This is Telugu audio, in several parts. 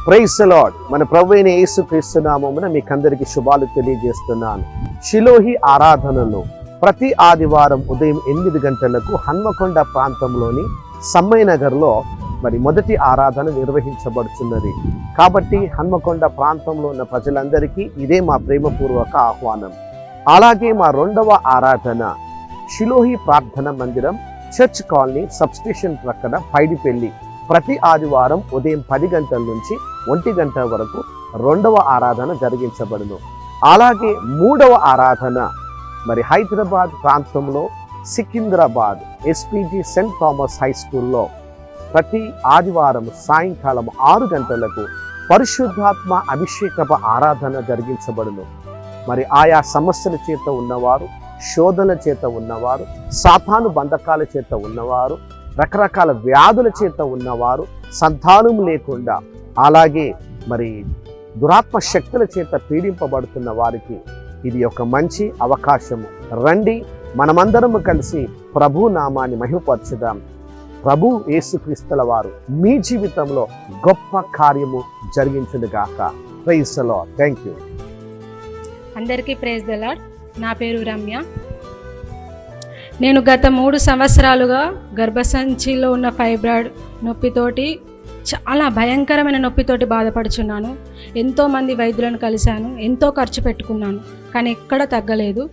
Praise the lord. మన ప్రభువైన యేసుక్రీస్తు నామమున మీకందరికీ శుభాలు తెలియజేస్తున్నాను. షిలోహి ఆరాధనలో ప్రతి ఆదివారం ఉదయం 8 గంటలకు హన్మకొండ ప్రాంతంలోని సమ్మయ్య నగర్లో మొదటి ఆరాధన నిర్వహించబడుతున్నది. కాబట్టి హన్మకొండ ప్రాంతంలో ఉన్న ప్రజలందరికీ ఇదే మా ప్రేమపూర్వక ఆహ్వానం. అలాగే మా 2వ ఆరాధన షిలోహి ప్రార్థన మందిరం, చర్చ్ కాలనీ, సబ్స్టేషన్ ప్రక్కన పైడిపల్లి. ప్రతి ఆదివారం ఉదయం 10 గంటల నుంచి 1 గంట వరకు 2వ ఆరాధన జరిగించబడును. అలాగే 3వ ఆరాధన హైదరాబాద్ ప్రాంతంలో Secunderabad SPG Saint Thomas high స్కూల్లో ప్రతి ఆదివారం సాయంకాలం 6 గంటలకు పరిశుద్ధాత్మ అభిషేకపు ఆరాధన జరిగించబడును. ఆయా సమస్యల చేత ఉన్నవారు, శోధనల చేత ఉన్నవారు, సాతాను బంధకాల చేత ఉన్నవారు, రకరకాల వ్యాధుల చేత ఉన్నవారు, సంతానం లేకుండా, అలాగే దురాత్మ శక్తుల చేత పీడింపబడుతున్న వారికి ఇది ఒక మంచి అవకాశము. రండి, మనమందరము కలిసి ప్రభు నామాన్ని మహిమపరచుదాం. ప్రభు యేసుక్రీస్తుల వారు మీ జీవితంలో గొప్ప కార్యము జరిగించునుగాక. Praise the Lord. Thank you. అందరికీ ప్రైజ్ ది లార్డ్. నా పేరు రమ్య. నేను గత 3 సంవత్సరాలుగా గర్భసంచిలో ఉన్న ఫైబ్రాయిడ్ నొప్పితోటి, చాలా భయంకరమైన నొప్పితోటి బాధపడుచున్నాను. ఎంతోమంది వైద్యులను కలిశాను, ఎంతో ఖర్చు పెట్టుకున్నాను, కానీ ఎక్కడ తగ్గలేదు.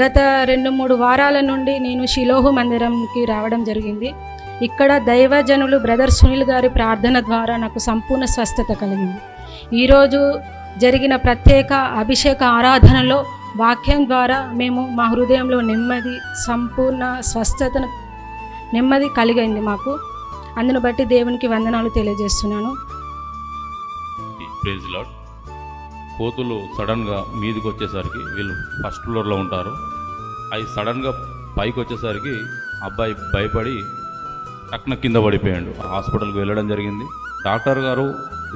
గత 2-3 వారాల నుండి నేను షిలోహు మందిరంకి రావడం జరిగింది. ఇక్కడ దైవజనులు బ్రదర్ సునీల్ గారి ప్రార్థన ద్వారా నాకు సంపూర్ణ స్వస్థత కలిగింది. ఈరోజు జరిగిన ప్రత్యేక అభిషేక ఆరాధనలో వాక్యం ద్వారా మేము మా హృదయంలో నెమ్మది, సంపూర్ణ స్వస్థతను, నెమ్మది కలిగింది మాకు. అందును బట్టి దేవునికి వందనాలు తెలియజేస్తున్నాను. Praise lord. కోతులు సడన్గా మీదికి వచ్చేసరికి, వీళ్ళు ఫస్ట్ ఫ్లోర్లో ఉంటారు, అవి సడన్గా పైకి వచ్చేసరికి అబ్బాయి భయపడి టక్కున కింద పడిపోయాడు. హాస్పిటల్కి వెళ్ళడం జరిగింది. డాక్టర్ గారు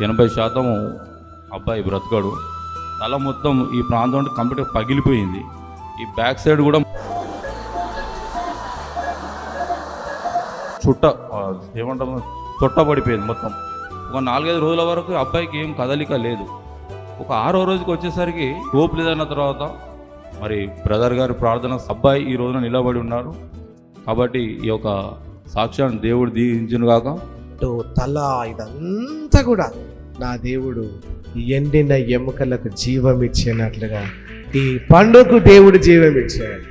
80% అబ్బాయి బ్రతకడు, తల మొత్తం ఈ ప్రాంతం కంప్లీట్గా పగిలిపోయింది, ఈ బ్యాక్ సైడ్ కూడా చుట్టబడిపోయింది మొత్తం. ఒక 4-5 రోజుల వరకు అబ్బాయికి ఏం కదలిక లేదు. ఒక 6వ రోజుకి వచ్చేసరికి హోప్ లేదన్న తర్వాత బ్రదర్ గారి ప్రార్థన అబ్బాయి ఈ రోజున నిలబడి ఉన్నారు. కాబట్టి ఈ యొక్క సాక్ష్యాన్ని దేవుడు దీవించును గాక. తల ఇదంతా కూడా నా దేవుడు ఎండిన ఎముకలకు జీవం ఇచ్చినట్లుగా ఈ పండుగకు దేవుడు జీవం ఇచ్చాడు.